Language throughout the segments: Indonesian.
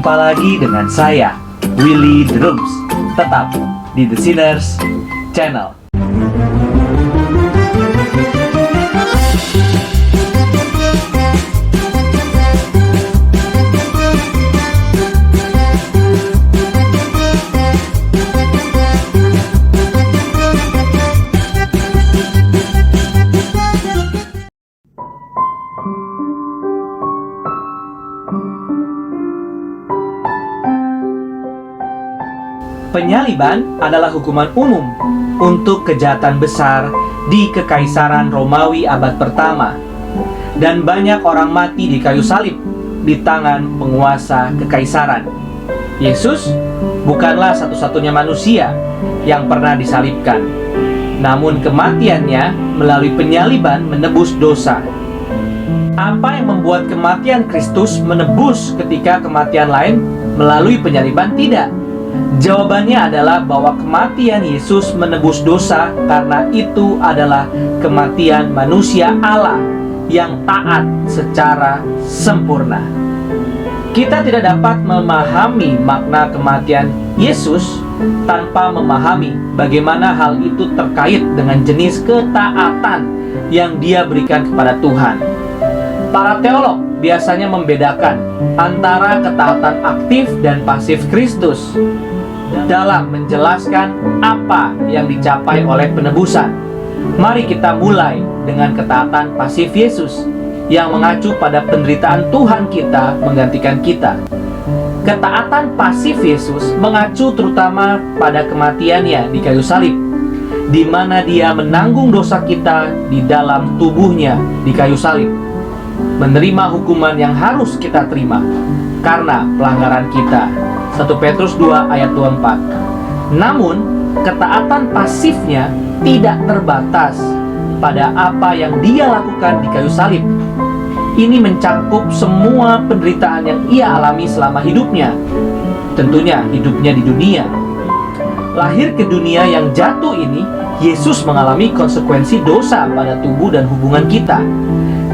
Jumpa lagi dengan saya, Willy Drums. Tetap di The Sinners Channel. Penyaliban adalah hukuman umum untuk kejahatan besar di Kekaisaran Romawi abad pertama, dan banyak orang mati di kayu salib di tangan penguasa kekaisaran. Yesus bukanlah satu-satunya manusia yang pernah disalibkan, namun kematiannya melalui penyaliban menebus dosa. Apa yang membuat kematian Kristus menebus ketika kematian lain melalui penyaliban tidak? Jawabannya adalah bahwa kematian Yesus menebus dosa karena itu adalah kematian manusia Allah yang taat secara sempurna. Kita tidak dapat memahami makna kematian Yesus tanpa memahami bagaimana hal itu terkait dengan jenis ketaatan yang Dia berikan kepada Tuhan. Para teolog biasanya membedakan antara ketaatan aktif dan pasif Kristus dalam menjelaskan apa yang dicapai oleh penebusan. Mari kita mulai dengan ketaatan pasif Yesus yang mengacu pada penderitaan Tuhan kita menggantikan kita. Ketaatan pasif Yesus mengacu terutama pada kematiannya di kayu salib, di mana Dia menanggung dosa kita di dalam tubuhnya di kayu salib, menerima hukuman yang harus kita terima karena pelanggaran kita. 1 Petrus 2 ayat 24. Namun, ketaatan pasifnya tidak terbatas pada apa yang Dia lakukan di kayu salib. Ini mencakup semua penderitaan yang Ia alami selama hidupnya. Tentunya hidupnya di dunia. Lahir ke dunia yang jatuh ini, Yesus mengalami konsekuensi dosa pada tubuh dan hubungan kita.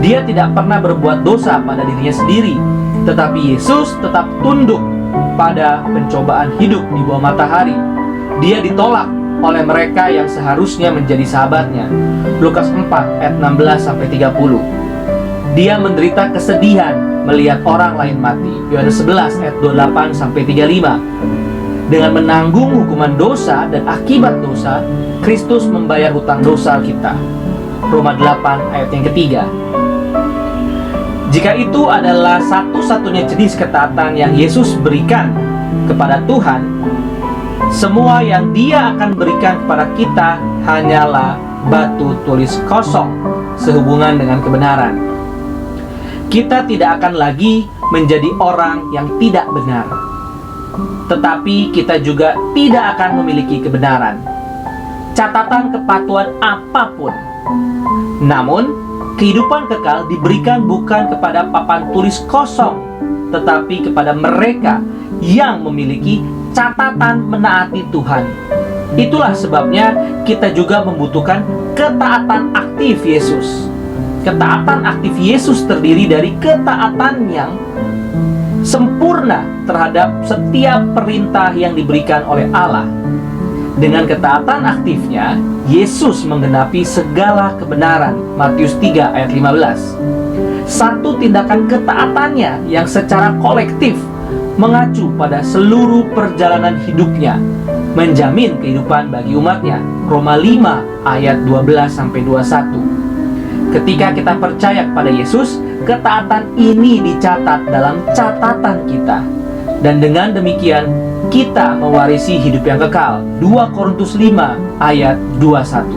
Dia tidak pernah berbuat dosa pada dirinya sendiri, tetapi Yesus tetap tunduk pada pencobaan hidup di bawah matahari. Dia ditolak oleh mereka yang seharusnya menjadi sahabatnya. Lukas 4 ayat 16-30. Dia menderita kesedihan melihat orang lain mati. Yohanes 11 ayat 28-35. Dengan menanggung hukuman dosa dan akibat dosa, Kristus membayar hutang dosa kita. Roma 8 ayat yang ketiga. Jika itu adalah satu-satunya jenis ketaatan yang Yesus berikan kepada Tuhan, semua yang Dia akan berikan kepada kita hanyalah batu tulis kosong sehubungan dengan kebenaran. Kita tidak akan lagi menjadi orang yang tidak benar, tetapi kita juga tidak akan memiliki kebenaran, catatan kepatuhan apapun. Namun, kehidupan kekal diberikan bukan kepada papan tulis kosong, tetapi kepada mereka yang memiliki catatan menaati Tuhan. Itulah sebabnya kita juga membutuhkan ketaatan aktif Yesus. Ketaatan aktif Yesus terdiri dari ketaatan yang sempurna terhadap setiap perintah yang diberikan oleh Allah. Dengan ketaatan aktifnya, Yesus menggenapi segala kebenaran. Matius 3 ayat 15. Satu tindakan ketaatannya yang secara kolektif mengacu pada seluruh perjalanan hidupnya, menjamin kehidupan bagi umatnya. Roma 5 ayat 12-21. Ketika kita percaya kepada Yesus, ketaatan ini dicatat dalam catatan kita. Dan dengan demikian, kita mewarisi hidup yang kekal. 2 Korintus 5 ayat 21.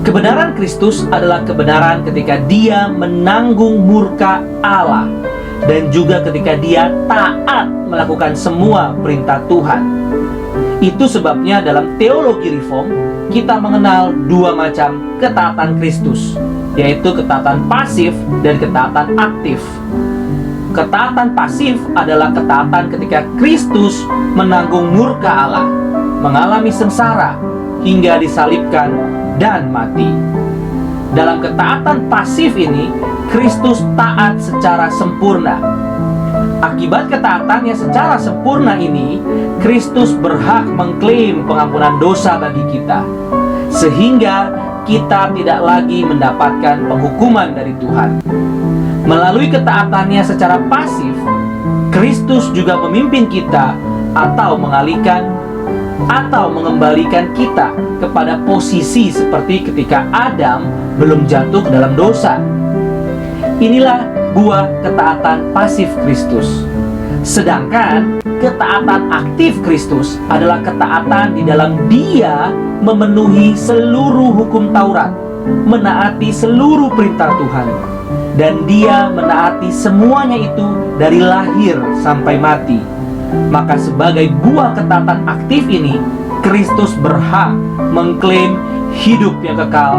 Kebenaran Kristus adalah kebenaran ketika Dia menanggung murka Allah, dan juga ketika Dia taat melakukan semua perintah Tuhan. Itu sebabnya dalam teologi reform kita mengenal dua macam ketaatan Kristus, yaitu ketaatan pasif dan ketaatan aktif. Ketaatan pasif adalah ketaatan ketika Kristus menanggung murka Allah, mengalami sengsara hingga disalibkan dan mati. Dalam ketaatan pasif ini, Kristus taat secara sempurna. Akibat ketaatannya secara sempurna ini, Kristus berhak mengklaim pengampunan dosa bagi kita, sehingga kita tidak lagi mendapatkan penghukuman dari Tuhan. Melalui ketaatannya secara pasif, Kristus juga memimpin kita atau mengalihkan atau mengembalikan kita kepada posisi seperti ketika Adam belum jatuh ke dalam dosa. Inilah buah ketaatan pasif Kristus. Sedangkan ketaatan aktif Kristus adalah ketaatan di dalam Dia memenuhi seluruh hukum Taurat, menaati seluruh perintah Tuhan, dan Dia menaati semuanya itu dari lahir sampai mati. Maka sebagai buah ketaatan aktif ini, Kristus berhak mengklaim hidup yang kekal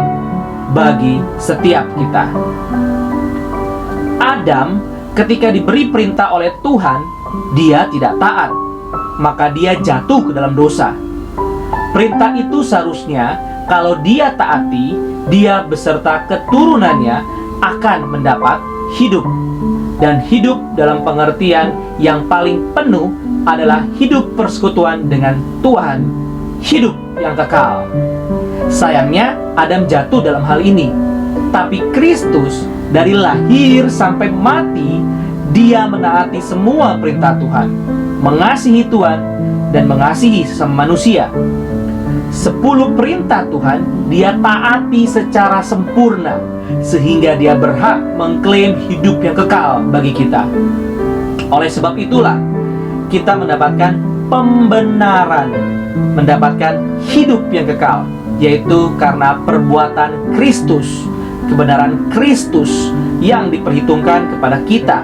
bagi setiap kita. Adam ketika diberi perintah oleh Tuhan, dia tidak taat, maka dia jatuh ke dalam dosa. Perintah itu seharusnya kalau dia taati, dia beserta keturunannya akan mendapat hidup. Dan hidup dalam pengertian yang paling penuh adalah hidup persekutuan dengan Tuhan, hidup yang kekal. Sayangnya Adam jatuh dalam hal ini, tapi Kristus dari lahir sampai mati, Dia menaati semua perintah Tuhan, mengasihi Tuhan, dan mengasihi sesama manusia. 10 perintah Tuhan Dia taati secara sempurna, sehingga Dia berhak mengklaim hidup yang kekal bagi kita. Oleh sebab itulah kita mendapatkan pembenaran, mendapatkan hidup yang kekal, yaitu karena perbuatan Kristus, kebenaran Kristus yang diperhitungkan kepada kita,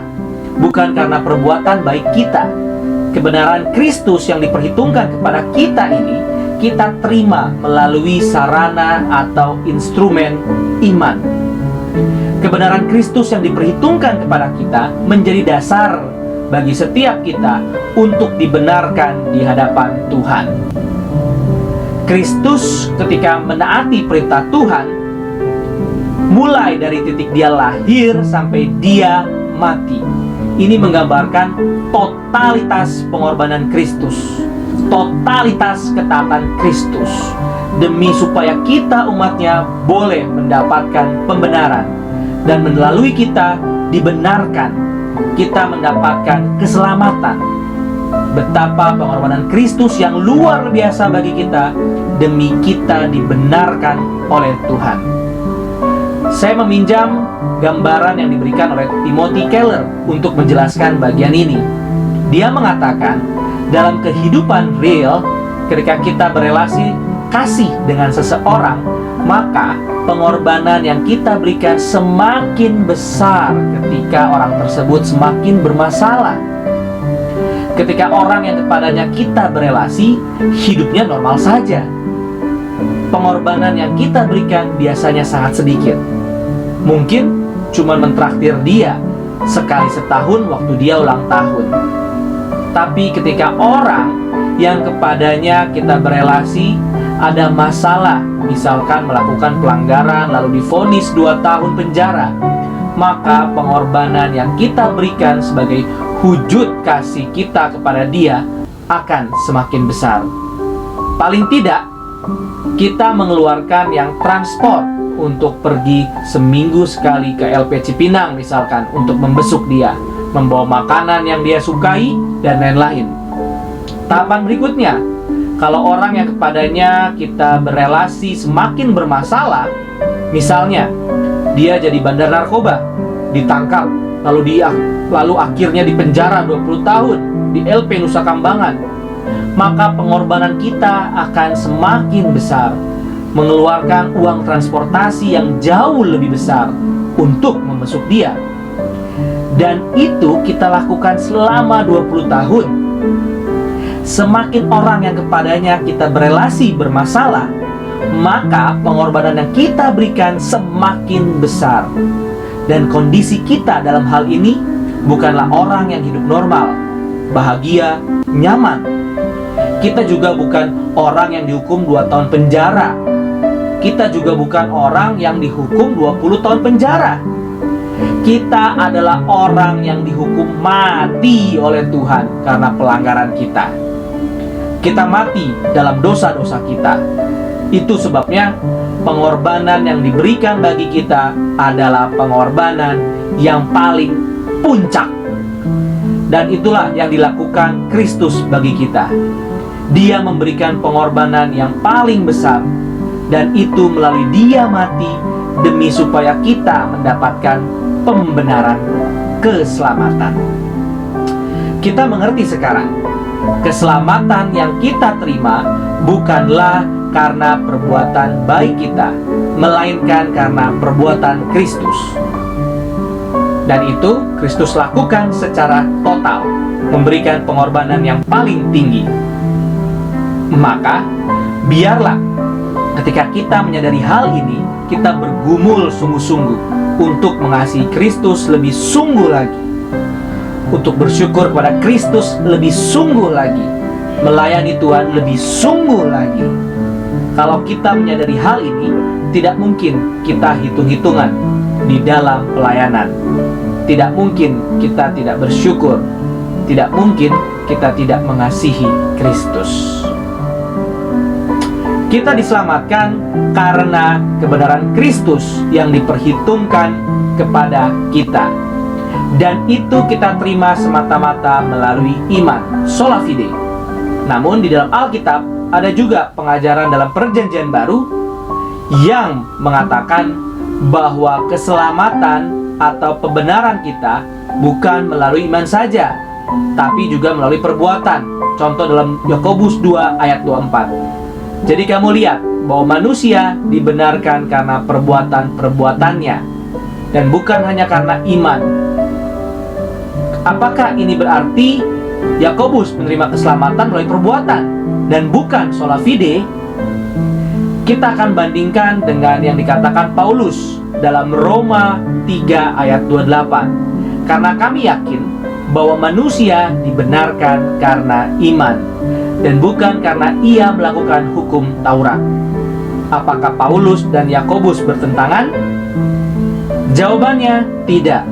bukan karena perbuatan baik kita. Kebenaran Kristus yang diperhitungkan kepada kita ini kita terima melalui sarana atau instrumen iman. Kebenaran Kristus yang diperhitungkan kepada kita menjadi dasar bagi setiap kita untuk dibenarkan di hadapan Tuhan. Kristus ketika menaati perintah Tuhan, mulai dari titik Dia lahir sampai Dia mati. Ini menggambarkan totalitas pengorbanan Kristus, totalitas ketaatan Kristus, demi supaya kita umatnya boleh mendapatkan pembenaran, dan melalui kita dibenarkan, kita mendapatkan keselamatan. Betapa pengorbanan Kristus yang luar biasa bagi kita, demi kita dibenarkan oleh Tuhan. Saya meminjam gambaran yang diberikan oleh Timothy Keller untuk menjelaskan bagian ini. Dia mengatakan, dalam kehidupan real, ketika kita berelasi kasih dengan seseorang, maka pengorbanan yang kita berikan semakin besar ketika orang tersebut semakin bermasalah. Ketika orang yang kepadanya kita berelasi, hidupnya normal saja, pengorbanan yang kita berikan biasanya sangat sedikit. Mungkin cuma mentraktir dia sekali setahun waktu dia ulang tahun. Tapi ketika orang yang kepadanya kita berelasi ada masalah, misalkan melakukan pelanggaran lalu divonis 2 tahun penjara, maka pengorbanan yang kita berikan sebagai wujud kasih kita kepada dia akan semakin besar. Paling tidak, kita mengeluarkan yang transport untuk pergi seminggu sekali ke LP Cipinang misalkan, untuk membesuk dia, membawa makanan yang dia sukai, dan lain-lain. Tahapan berikutnya, kalau orang yang kepadanya kita berelasi semakin bermasalah, misalnya dia jadi bandar narkoba, ditangkap, lalu akhirnya dipenjara 20 tahun di LP Nusa Kambangan, maka pengorbanan kita akan semakin besar, mengeluarkan uang transportasi yang jauh lebih besar untuk membesuk dia. Dan itu kita lakukan selama 20 tahun. Semakin orang yang kepadanya kita berelasi bermasalah, maka pengorbanan yang kita berikan semakin besar. Dan kondisi kita dalam hal ini bukanlah orang yang hidup normal, bahagia, nyaman. Kita juga bukan orang yang dihukum 2 tahun penjara. Kita juga bukan orang yang dihukum 20 tahun penjara. Kita adalah orang yang dihukum mati oleh Tuhan karena pelanggaran kita. Kita mati dalam dosa-dosa kita. Itu sebabnya pengorbanan yang diberikan bagi kita adalah pengorbanan yang paling puncak. Dan itulah yang dilakukan Kristus bagi kita. Dia memberikan pengorbanan yang paling besar, dan itu melalui Dia mati demi supaya kita mendapatkan pembenaran, keselamatan. Kita mengerti sekarang, keselamatan yang kita terima bukanlah karena perbuatan baik kita, melainkan karena perbuatan Kristus. Dan itu Kristus lakukan secara total, memberikan pengorbanan yang paling tinggi. Maka biarlah ketika kita menyadari hal ini, kita bergumul sungguh-sungguh untuk mengasihi Kristus lebih sungguh lagi, untuk bersyukur kepada Kristus lebih sungguh lagi, melayani Tuhan lebih sungguh lagi. Kalau kita menyadari hal ini, tidak mungkin kita hitung-hitungan di dalam pelayanan. Tidak mungkin kita tidak bersyukur. Tidak mungkin kita tidak mengasihi Kristus. Kita diselamatkan karena kebenaran Kristus yang diperhitungkan kepada kita. Dan itu kita terima semata-mata melalui iman, sola fide. Namun di dalam Alkitab ada juga pengajaran dalam Perjanjian Baru yang mengatakan bahwa keselamatan atau pembenaran kita bukan melalui iman saja, tapi juga melalui perbuatan. Contoh dalam Yakobus 2 ayat 24. Jadi kamu lihat bahwa manusia dibenarkan karena perbuatan-perbuatannya, dan bukan hanya karena iman. Apakah ini berarti Yakobus menerima keselamatan melalui perbuatan dan bukan sola fide? Kita akan bandingkan dengan yang dikatakan Paulus dalam Roma 3 ayat 28. Karena kami yakin bahwa manusia dibenarkan karena iman dan bukan karena ia melakukan hukum Taurat. Apakah Paulus dan Yakobus bertentangan? Jawabannya tidak.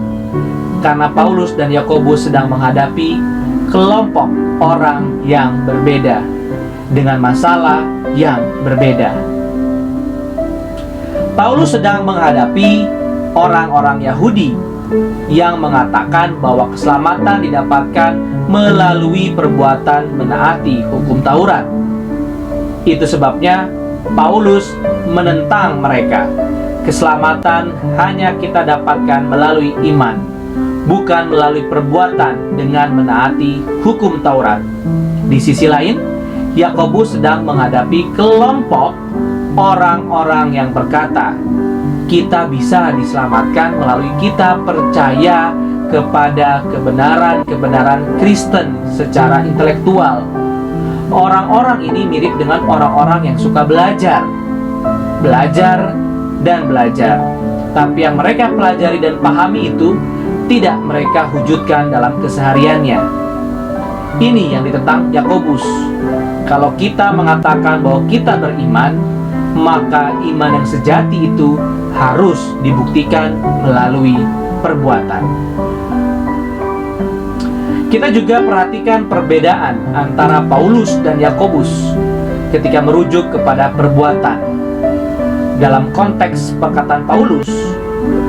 Karena Paulus dan Yakobus sedang menghadapi kelompok orang yang berbeda dengan masalah yang berbeda. Paulus sedang menghadapi orang-orang Yahudi yang mengatakan bahwa keselamatan didapatkan melalui perbuatan menaati hukum Taurat. Itu sebabnya Paulus menentang mereka. Keselamatan hanya kita dapatkan melalui iman, bukan melalui perbuatan dengan menaati hukum Taurat. Di sisi lain, Yakobus sedang menghadapi kelompok orang-orang yang berkata, kita bisa diselamatkan melalui kita percaya kepada kebenaran-kebenaran Kristen secara intelektual. Orang-orang ini mirip dengan orang-orang yang suka belajar dan belajar. Tapi yang mereka pelajari dan pahami itu tidak mereka wujudkan dalam kesehariannya. Ini yang ditentang Yakobus. Kalau kita mengatakan bahwa kita beriman, maka iman yang sejati itu harus dibuktikan melalui perbuatan. Kita juga perhatikan perbedaan antara Paulus dan Yakobus ketika merujuk kepada perbuatan. Dalam konteks perkataan Paulus,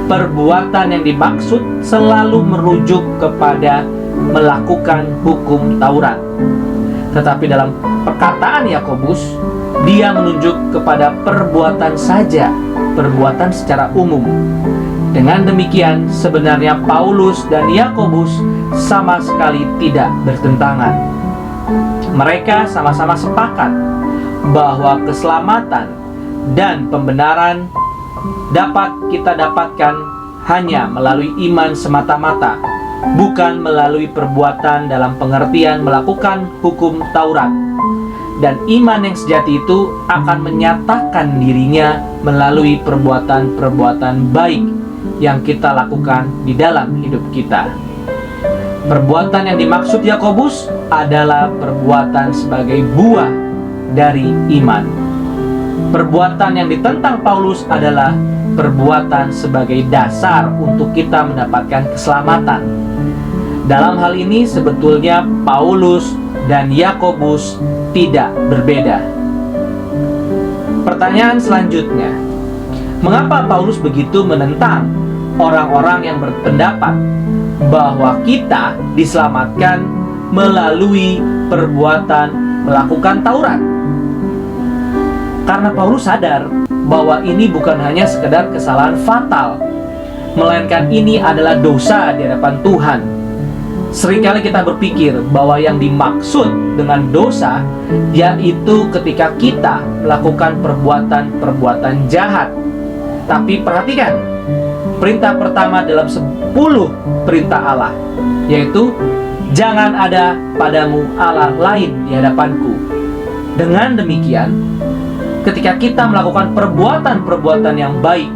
perbuatan yang dimaksud selalu merujuk kepada melakukan hukum Taurat. Tetapi dalam perkataan Yakobus, dia menunjuk kepada perbuatan saja, perbuatan secara umum. Dengan demikian, sebenarnya Paulus dan Yakobus sama sekali tidak bertentangan. Mereka sama-sama sepakat bahwa keselamatan dan pembenaran dapat kita dapatkan hanya melalui iman semata-mata, bukan melalui perbuatan dalam pengertian melakukan hukum Taurat. Dan iman yang sejati itu akan menyatakan dirinya melalui perbuatan-perbuatan baik yang kita lakukan di dalam hidup kita. Perbuatan yang dimaksud Yakobus adalah perbuatan sebagai buah dari iman. Perbuatan yang ditentang Paulus adalah perbuatan sebagai dasar untuk kita mendapatkan keselamatan. Dalam hal ini sebetulnya Paulus dan Yakobus tidak berbeda. Pertanyaan selanjutnya, mengapa Paulus begitu menentang orang-orang yang berpendapat bahwa kita diselamatkan melalui perbuatan melakukan Taurat? Karena Paulus sadar bahwa ini bukan hanya sekedar kesalahan fatal, melainkan ini adalah dosa di hadapan Tuhan. Seringkali kita berpikir bahwa yang dimaksud dengan dosa yaitu ketika kita melakukan perbuatan-perbuatan jahat. Tapi perhatikan, perintah pertama dalam 10 perintah Allah, yaitu jangan ada padamu Allah lain di hadapanku. Dengan demikian, ketika kita melakukan perbuatan-perbuatan yang baik,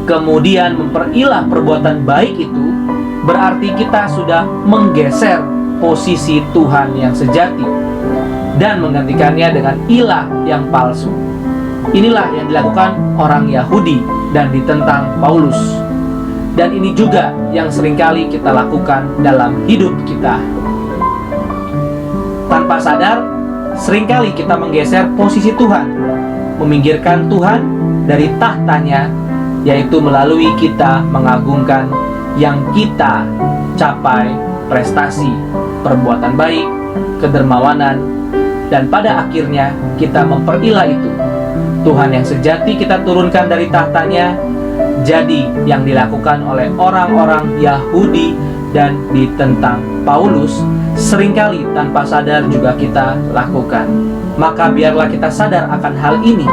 kemudian memperilah perbuatan baik itu, berarti kita sudah menggeser posisi Tuhan yang sejati dan menggantikannya dengan ilah yang palsu. Inilah yang dilakukan orang Yahudi dan ditentang Paulus. Dan ini juga yang seringkali kita lakukan dalam hidup kita. Tanpa sadar, seringkali kita menggeser posisi Tuhan, meminggirkan Tuhan dari tahtanya, yaitu melalui kita mengagungkan yang kita capai, prestasi, perbuatan baik, kedermawanan, dan pada akhirnya kita memperilah itu. Tuhan yang sejati kita turunkan dari tahtanya, jadi yang dilakukan oleh orang-orang Yahudi dan ditentang Paulus, seringkali tanpa sadar juga kita lakukan. Maka biarlah kita sadar akan hal ini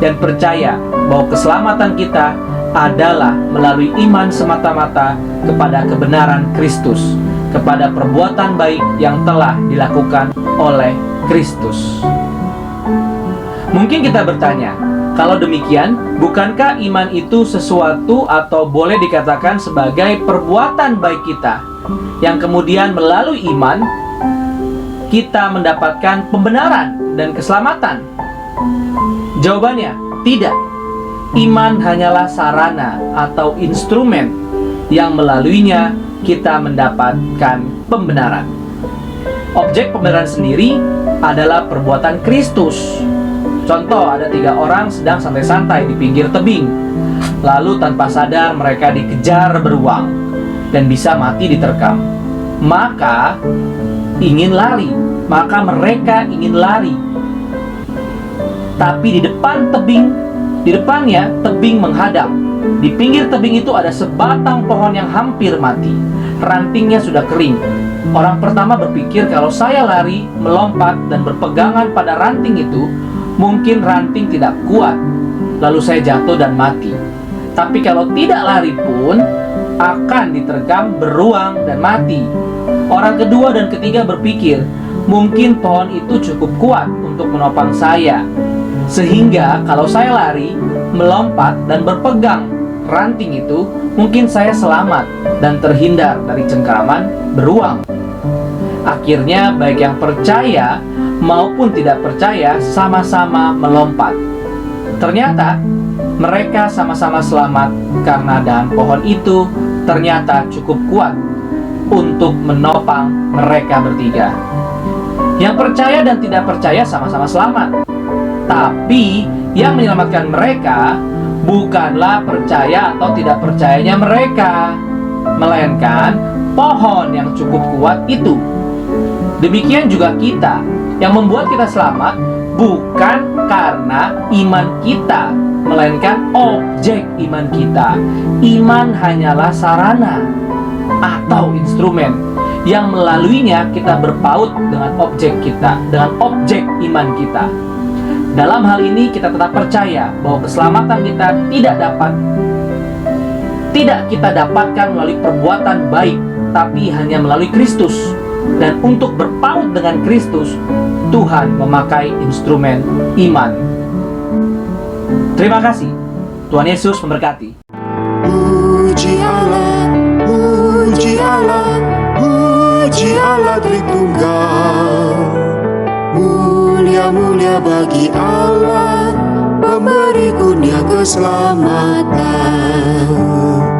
dan percaya bahwa keselamatan kita adalah melalui iman semata-mata kepada kebenaran Kristus, kepada perbuatan baik yang telah dilakukan oleh Kristus. Mungkin kita bertanya, kalau demikian, bukankah iman itu sesuatu atau boleh dikatakan sebagai perbuatan baik kita, yang kemudian melalui iman kita mendapatkan pembenaran dan keselamatan? Jawabannya, tidak. Iman hanyalah sarana atau instrumen yang melaluinya kita mendapatkan pembenaran. Objek pembenaran sendiri adalah perbuatan Kristus. Contoh, ada 3 orang sedang santai-santai di pinggir tebing. Lalu tanpa sadar mereka dikejar beruang dan bisa mati diterkam. Maka mereka ingin lari. Tapi di depannya tebing menghadap. Di pinggir tebing itu ada sebatang pohon yang hampir mati. Rantingnya sudah kering. Orang pertama berpikir, kalau saya lari, melompat, dan berpegangan pada ranting itu, mungkin ranting tidak kuat, lalu saya jatuh dan mati. Tapi kalau tidak lari pun, akan diterkam beruang dan mati. Orang kedua dan ketiga berpikir, mungkin pohon itu cukup kuat untuk menopang saya, sehingga kalau saya lari, melompat, dan berpegang ranting itu, mungkin saya selamat dan terhindar dari cengkeraman beruang. Akhirnya baik yang percaya maupun tidak percaya sama-sama melompat. Ternyata mereka sama-sama selamat karena dahan pohon itu ternyata cukup kuat untuk menopang mereka bertiga. Yang percaya dan tidak percaya sama-sama selamat. Tapi yang menyelamatkan mereka bukanlah percaya atau tidak percayanya mereka, melainkan pohon yang cukup kuat itu. Demikian juga kita, yang membuat kita selamat bukan karena iman kita, melainkan objek iman kita. Iman hanyalah sarana atau instrumen yang melaluinya kita berpaut dengan objek kita, dengan objek iman kita. Dalam hal ini kita tetap percaya bahwa keselamatan kita tidak kita dapatkan melalui perbuatan baik, tapi hanya melalui Kristus. Dan untuk berpaut dengan Kristus, Tuhan memakai instrumen iman. Terima kasih. Tuhan Yesus memberkati. Puji Allah, puji Allah, puji Allah Tritunggal. Mulia-mulia bagi Allah, pemberi kurnia keselamatan.